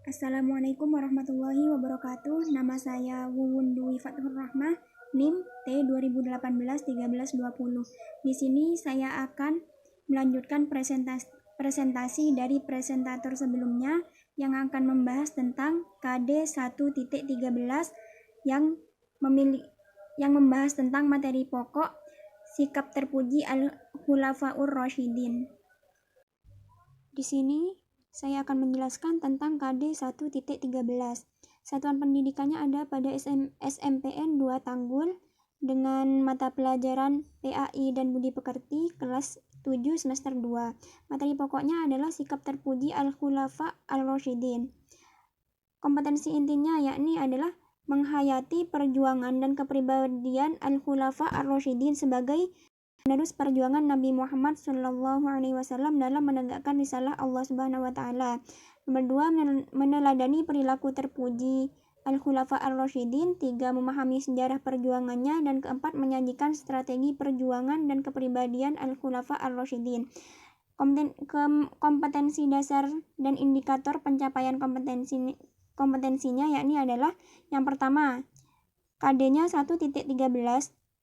Assalamualaikum warahmatullahi wabarakatuh. Nama saya Wuwun Dwi Fathur Rahmah, NIM T 2018-1320. Di sini saya akan melanjutkan presentasi dari presentator sebelumnya yang akan membahas tentang KD 1.13 yang membahas tentang materi pokok sikap terpuji Al-Khulafaur Rasyidin. Di sini saya akan menjelaskan tentang KD 1.13. Satuan pendidikannya ada pada SMPN 2 Tanggul dengan mata pelajaran PAI dan Budi Pekerti kelas 7 semester 2. Materi pokoknya adalah sikap terpuji Al-Khulafa Ar-Rasyidin. Kompetensi intinya yakni adalah menghayati perjuangan dan kepribadian Al-Khulafa Ar-Rasyidin sebagai penerus perjuangan Nabi Muhammad SAW dalam menegakkan risalah Allah Subhanahu wa Ta'ala. Nomor 2, meneladani perilaku terpuji Al-Khulafa Ar-Rasyidin. 3, memahami sejarah perjuangannya. Dan keempat, menyajikan strategi perjuangan dan kepribadian Al-Khulafa Ar-Rasyidin. Kompetensi dasar dan indikator pencapaian kompetensinya yakni adalah yang pertama, KD-nya 1.13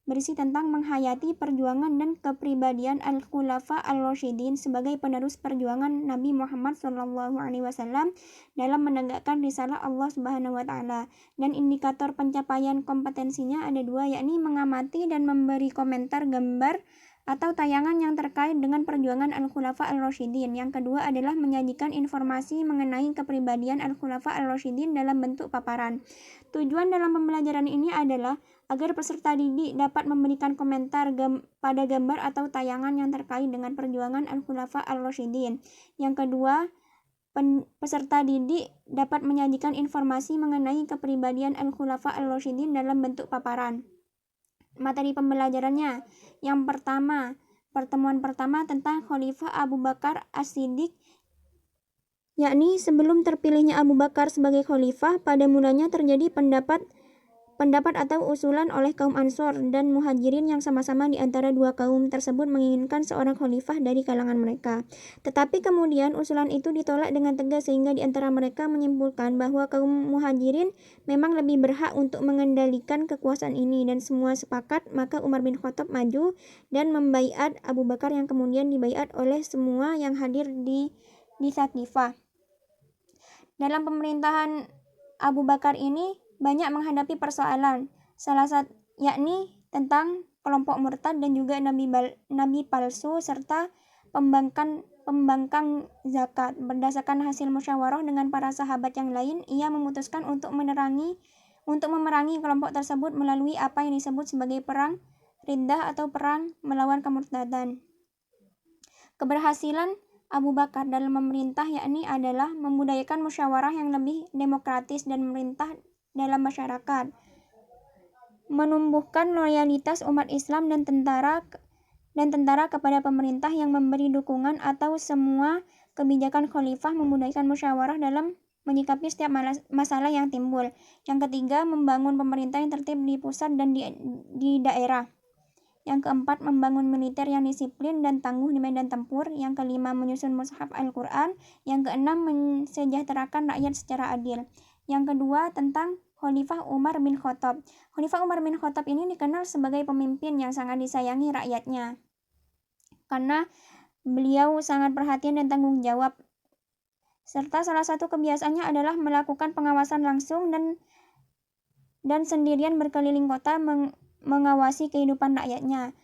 berisi tentang menghayati perjuangan dan kepribadian Al-Khulafa Ar-Rasyidin sebagai penerus perjuangan Nabi Muhammad SAW dalam menegakkan risalah Allah Subhanahu wa Ta'ala. Dan indikator pencapaian kompetensinya ada 2, yakni mengamati dan memberi komentar gambar atau tayangan yang terkait dengan perjuangan Al-Khulafa Ar-Rasyidin. Yang kedua adalah menyajikan informasi mengenai kepribadian Al-Khulafa Ar-Rasyidin dalam bentuk paparan. Tujuan dalam pembelajaran ini adalah agar peserta didik dapat memberikan komentar pada gambar atau tayangan yang terkait dengan perjuangan Al-Khulafa Ar-Rasyidin. Yang kedua, peserta didik dapat menyajikan informasi mengenai kepribadian Al-Khulafa Ar-Rasyidin dalam bentuk paparan. Materi pembelajarannya, yang pertama, pertemuan pertama tentang Khalifah Abu Bakar As-Siddiq, yakni sebelum terpilihnya Abu Bakar sebagai khalifah, pada mulanya terjadi pendapat atau usulan oleh kaum Ansor dan Muhajirin yang sama-sama di antara dua kaum tersebut menginginkan seorang khalifah dari kalangan mereka. Tetapi kemudian usulan itu ditolak dengan tegas sehingga di antara mereka menyimpulkan bahwa kaum Muhajirin memang lebih berhak untuk mengendalikan kekuasaan ini dan semua sepakat. Maka Umar bin Khattab maju dan membaiat Abu Bakar yang kemudian dibaiat oleh semua yang hadir di Saqifah. Dalam pemerintahan Abu Bakar ini banyak menghadapi persoalan, salah satu yakni tentang kelompok murtad dan juga nabi palsu serta pembangkang zakat. Berdasarkan hasil musyawarah dengan para sahabat yang lain, ia memutuskan untuk memerangi kelompok tersebut melalui apa yang disebut sebagai perang riddah atau perang melawan kemurtadan. Keberhasilan Abu Bakar dalam memerintah yakni adalah membudayakan musyawarah yang lebih demokratis dan memerintah dalam masyarakat, menumbuhkan loyalitas umat Islam dan tentara kepada pemerintah yang memberi dukungan atau semua kebijakan khalifah, memudahkan musyawarah dalam menyikapi setiap masalah yang timbul. Yang ketiga, membangun pemerintah yang tertib di pusat dan di daerah. Yang keempat, membangun militer yang disiplin dan tangguh di medan tempur. Yang kelima, menyusun mushaf Al-Quran. Yang keenam, mensejahterakan rakyat secara adil. Yang kedua, tentang Khalifah Umar bin Khattab. Khalifah Umar bin Khattab ini dikenal sebagai pemimpin yang sangat disayangi rakyatnya karena beliau sangat perhatian dan tanggung jawab, serta salah satu kebiasaannya adalah melakukan pengawasan langsung dan sendirian berkeliling kota mengawasi kehidupan rakyatnya.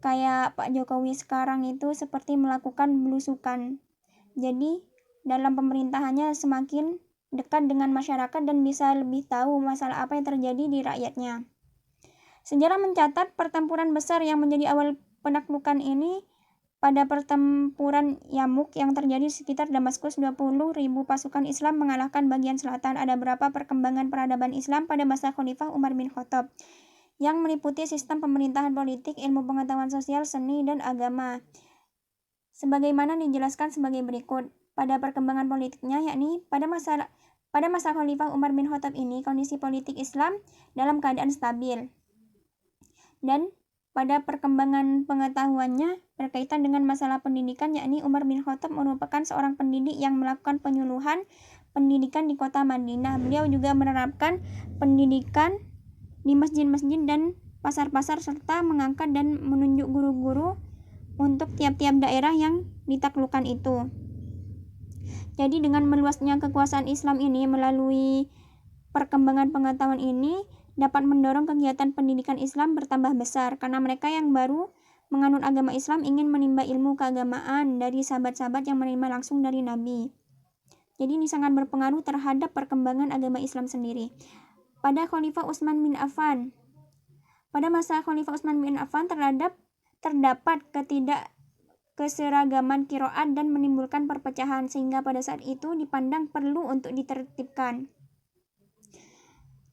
Kayak Pak Jokowi sekarang itu seperti melakukan belusukan. Jadi dalam pemerintahannya semakin dekat dengan masyarakat dan bisa lebih tahu masalah apa yang terjadi di rakyatnya. Sejarah mencatat pertempuran besar yang menjadi awal penaklukan ini pada pertempuran Yamuk yang terjadi sekitar Damaskus. 20.000 pasukan Islam mengalahkan bagian selatan. Ada beberapa perkembangan peradaban Islam pada masa Khalifah Umar bin Khattab yang meliputi sistem pemerintahan politik, ilmu pengetahuan sosial, seni, dan agama. Sebagaimana dijelaskan sebagai berikut. Pada perkembangan politiknya, yakni pada masa Khalifah Umar bin Khattab ini, kondisi politik Islam dalam keadaan stabil. Dan pada perkembangan pengetahuannya berkaitan dengan masalah pendidikan, yakni Umar bin Khattab merupakan seorang pendidik yang melakukan penyuluhan pendidikan di kota Madinah. Beliau juga menerapkan pendidikan di masjid-masjid dan pasar-pasar serta mengangkat dan menunjuk guru-guru untuk tiap-tiap daerah yang ditaklukkan itu. Jadi dengan meluasnya kekuasaan Islam ini melalui perkembangan pengetahuan ini dapat mendorong kegiatan pendidikan Islam bertambah besar karena mereka yang baru menganut agama Islam ingin menimba ilmu keagamaan dari sahabat-sahabat yang menerima langsung dari Nabi. Jadi ini sangat berpengaruh terhadap perkembangan agama Islam sendiri. Pada Khalifah Utsman bin Affan, pada masa Khalifah Utsman bin Affan terdapat ketidakseragaman qiraat dan menimbulkan perpecahan sehingga pada saat itu dipandang perlu untuk ditertibkan.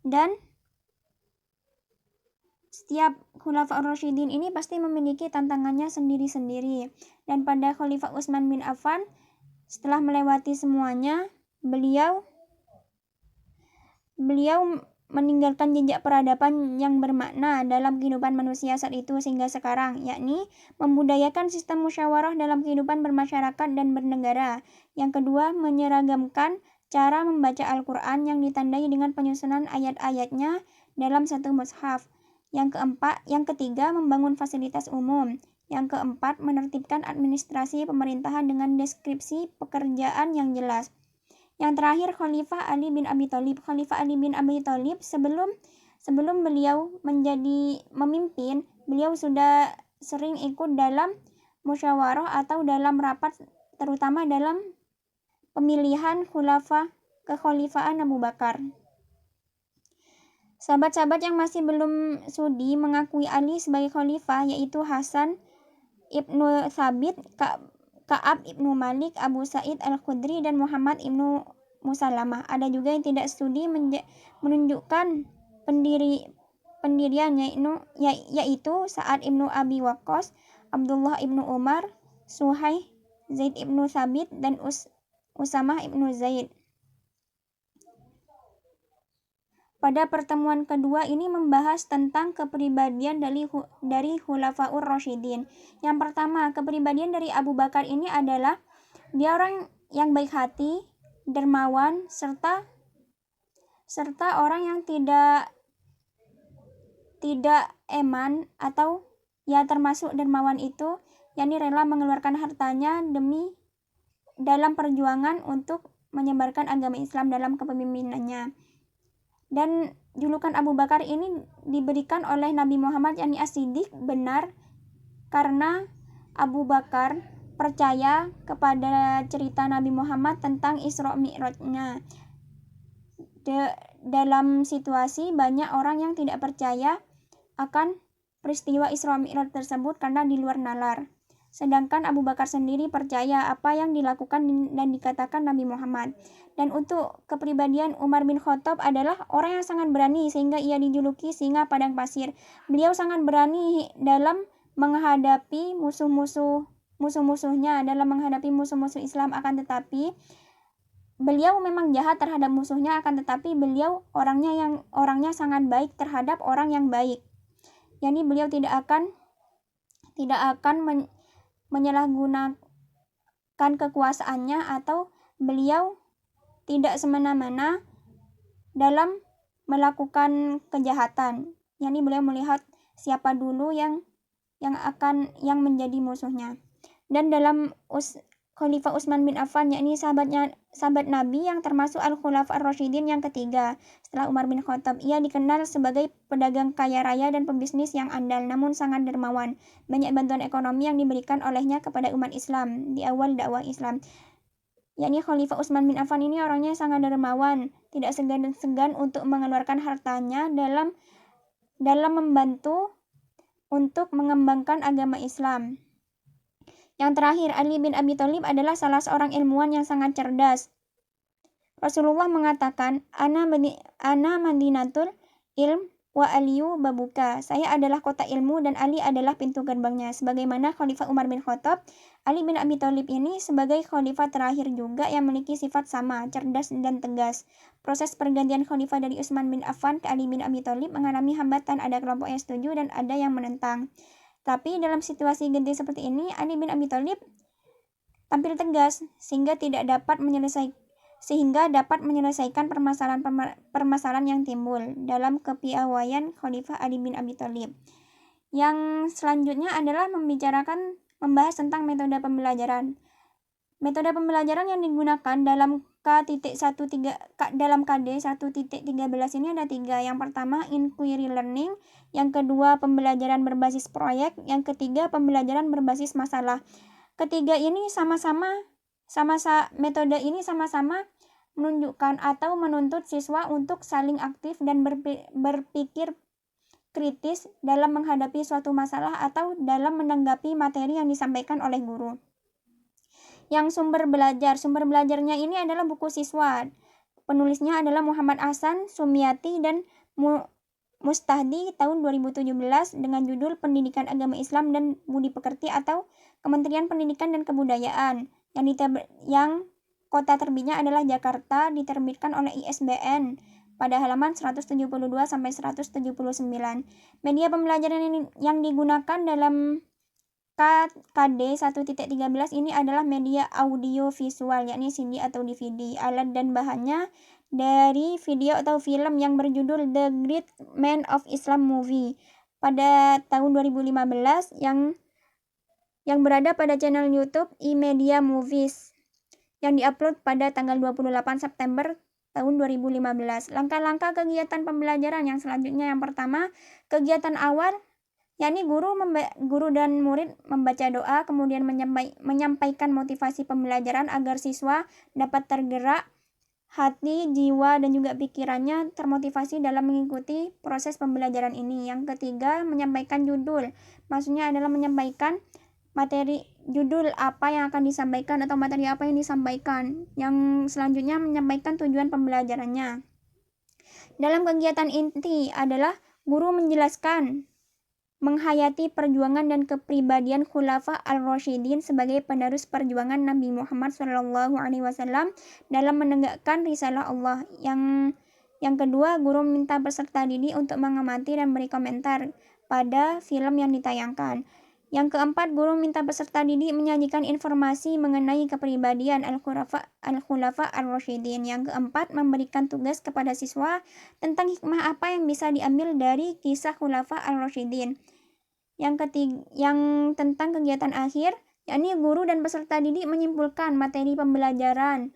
Dan setiap Khulafaur Rasyidin ini pasti memiliki tantangannya sendiri-sendiri. Dan pada Khalifah Utsman bin Affan, setelah melewati semuanya, beliau meninggalkan jejak peradaban yang bermakna dalam kehidupan manusia saat itu sehingga sekarang, yakni membudayakan sistem musyawarah dalam kehidupan bermasyarakat dan bernegara. Yang kedua, menyeragamkan cara membaca Al-Quran yang ditandai dengan penyusunan ayat-ayatnya dalam satu mushaf. Yang ketiga, membangun fasilitas umum. Yang keempat, menertibkan administrasi pemerintahan dengan deskripsi pekerjaan yang jelas. Yang terakhir, Khalifah Ali bin Abi Thalib. Khalifah Ali bin Abi Thalib sebelum beliau menjadi memimpin, beliau sudah sering ikut dalam musyawarah atau dalam rapat, terutama dalam pemilihan kekhalifahan Abu Bakar. Sahabat-sahabat yang masih belum sudi mengakui Ali sebagai khalifah yaitu Hasan ibnu Thabit, Ka'ab ibnu Malik, Abu Sa'id al-Khudri, dan Muhammad ibnu Musalamah. Ada juga yang tidak studi menunjukkan pendirian yaitu Sa'ad ibnu Abi Waqqas, Abdullah ibnu Umar, Suhail, Zaid ibnu Thabit, dan Usamah ibnu Zaid. Pada pertemuan kedua ini membahas tentang kepribadian dari Khulafaur Rasyidin. Yang pertama, kepribadian dari Abu Bakar ini adalah dia orang yang baik hati, dermawan, serta orang yang tidak eman atau ya termasuk dermawan itu, yakni rela mengeluarkan hartanya dalam perjuangan untuk menyebarkan agama Islam dalam kepemimpinannya. Dan julukan Abu Bakar ini diberikan oleh Nabi Muhammad yakni As-Siddiq benar karena Abu Bakar percaya kepada cerita Nabi Muhammad tentang Isra Mi'rajnya. Dalam situasi banyak orang yang tidak percaya akan peristiwa Isra Mi'raj tersebut karena di luar nalar. Sedangkan Abu Bakar sendiri percaya apa yang dilakukan dan dikatakan Nabi Muhammad. Dan untuk kepribadian Umar bin Khattab adalah orang yang sangat berani sehingga ia dijuluki singa padang pasir. Beliau sangat berani dalam menghadapi musuh-musuhnya, dalam menghadapi musuh-musuh Islam, akan tetapi beliau memang jahat terhadap musuhnya, akan tetapi beliau orangnya sangat baik terhadap orang yang baik. Yani beliau tidak akan menyalahgunakan kekuasaannya atau beliau tidak semena-mena dalam melakukan kejahatan. Yani beliau melihat siapa dulu yang menjadi musuhnya. Dan dalam Khalifah Utsman bin Affan, yakni sahabat Nabi yang termasuk Al-Khulafa Ar-Rasyidin yang ketiga setelah Umar bin Khattab. Ia dikenal sebagai pedagang kaya raya dan pembisnis yang andal namun sangat dermawan. Banyak bantuan ekonomi yang diberikan olehnya kepada umat Islam di awal dakwah Islam. Yakni Khalifah Utsman bin Affan ini orangnya sangat dermawan, tidak segan untuk mengeluarkan hartanya dalam membantu untuk mengembangkan agama Islam. Yang terakhir, Ali bin Abi Thalib adalah salah seorang ilmuwan yang sangat cerdas. Rasulullah mengatakan, Ana Madinatul Ilm wa Aliyu babuka. Saya adalah kota ilmu dan Ali adalah pintu gerbangnya. Sebagaimana Khalifah Umar bin Khattab, Ali bin Abi Thalib ini sebagai khalifah terakhir juga yang memiliki sifat sama, cerdas dan tegas. Proses pergantian khalifah dari Utsman bin Affan ke Ali bin Abi Thalib mengalami hambatan, ada kelompok yang setuju dan ada yang menentang. Tapi dalam situasi genting seperti ini, Ali bin Abi Thalib tampil tegas sehingga tidak dapat sehingga dapat menyelesaikan permasalahan yang timbul dalam kepiawaian Khalifah Ali bin Abi Thalib. Yang selanjutnya adalah membahas tentang metode pembelajaran. Metode pembelajaran yang digunakan dalam dalam KD 1.13 ini ada 3. Yang pertama inquiry learning, yang kedua pembelajaran berbasis proyek, yang ketiga pembelajaran berbasis masalah. Metode ini sama-sama menunjukkan atau menuntut siswa untuk saling aktif dan berpikir kritis dalam menghadapi suatu masalah atau dalam menanggapi materi yang disampaikan oleh guru. Yang sumber belajarnya ini adalah buku siswa. Penulisnya adalah Muhammad Hasan, Sumiati, dan Mustahdi tahun 2017 dengan judul Pendidikan Agama Islam dan Budi Pekerti atau Kementerian Pendidikan dan Kebudayaan. Yang kota terbitnya adalah Jakarta, diterbitkan oleh ISBN pada halaman 172 sampai 179. Media pembelajaran yang digunakan dalam KD 1.13 ini adalah media audio visual, yakni CD atau DVD. Alat dan bahannya dari video atau film yang berjudul The Great Man of Islam Movie pada tahun 2015 yang berada pada channel YouTube iMedia Movies yang diupload pada tanggal 28 September tahun 2015. Langkah-langkah kegiatan pembelajaran yang selanjutnya, yang pertama, kegiatan awal, yakni guru dan murid membaca doa, kemudian menyampaikan motivasi pembelajaran agar siswa dapat tergerak hati, jiwa, dan juga pikirannya termotivasi dalam mengikuti proses pembelajaran ini. Yang ketiga, menyampaikan judul. Maksudnya adalah menyampaikan materi, judul apa yang akan disampaikan atau materi apa yang disampaikan. Yang selanjutnya menyampaikan tujuan pembelajarannya. Dalam kegiatan inti adalah guru menjelaskan menghayati perjuangan dan kepribadian Khulafa al-Rasyidin sebagai penerus perjuangan Nabi Muhammad SAW dalam menegakkan risalah Allah. Yang kedua, guru meminta peserta didik untuk mengamati dan beri komentar pada film yang ditayangkan. Yang keempat, guru minta peserta didik menyajikan informasi mengenai kepribadian Al-Khulafa al-Rasyidin. Yang keempat, memberikan tugas kepada siswa tentang hikmah apa yang bisa diambil dari kisah Khulafa al-Rasyidin. Yang tentang kegiatan akhir, yakni guru dan peserta didik menyimpulkan materi pembelajaran.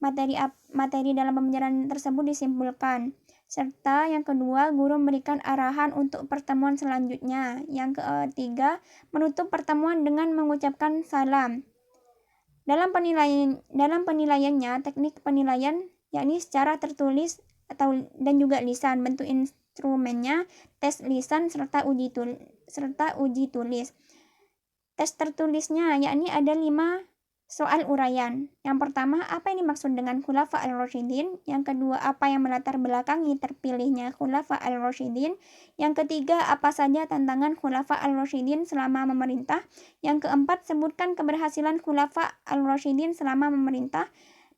Materi dalam pembelajaran tersebut disimpulkan. Serta yang kedua, guru memberikan arahan untuk pertemuan selanjutnya. Yang ketiga, menutup pertemuan dengan mengucapkan salam. Dalam penilaiannya, teknik penilaian yakni secara tertulis dan juga lisan. Bentuk instrumennya tes lisan serta uji tulis. Tes tertulisnya yakni ada 5 soal uraian. Yang pertama, apa yang dimaksud dengan Khulafa al-Rasyidin? Yang kedua, apa yang melatar belakangi terpilihnya Khulafa al-Rasyidin? Yang ketiga, apa saja tantangan Khulafa al-Rasyidin selama memerintah? Yang keempat, sebutkan keberhasilan Khulafa al-Rasyidin selama memerintah.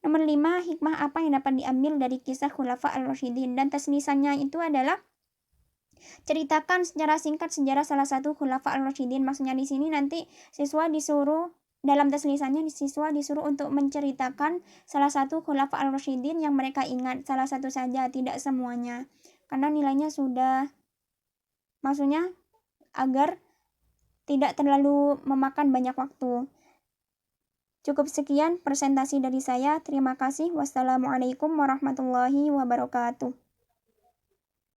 Nomor 5, hikmah apa yang dapat diambil dari kisah Khulafa al-Rasyidin? Dan tes lisannya itu adalah ceritakan secara singkat sejarah salah satu Khulafa al-Rasyidin. Maksudnya di sini nanti dalam tes lisannya siswa disuruh untuk menceritakan salah satu Khulafa al-Rasyidin yang mereka ingat, salah satu saja, tidak semuanya. Karena nilainya maksudnya agar tidak terlalu memakan banyak waktu. Cukup sekian presentasi dari saya. Terima kasih. Wassalamualaikum warahmatullahi wabarakatuh.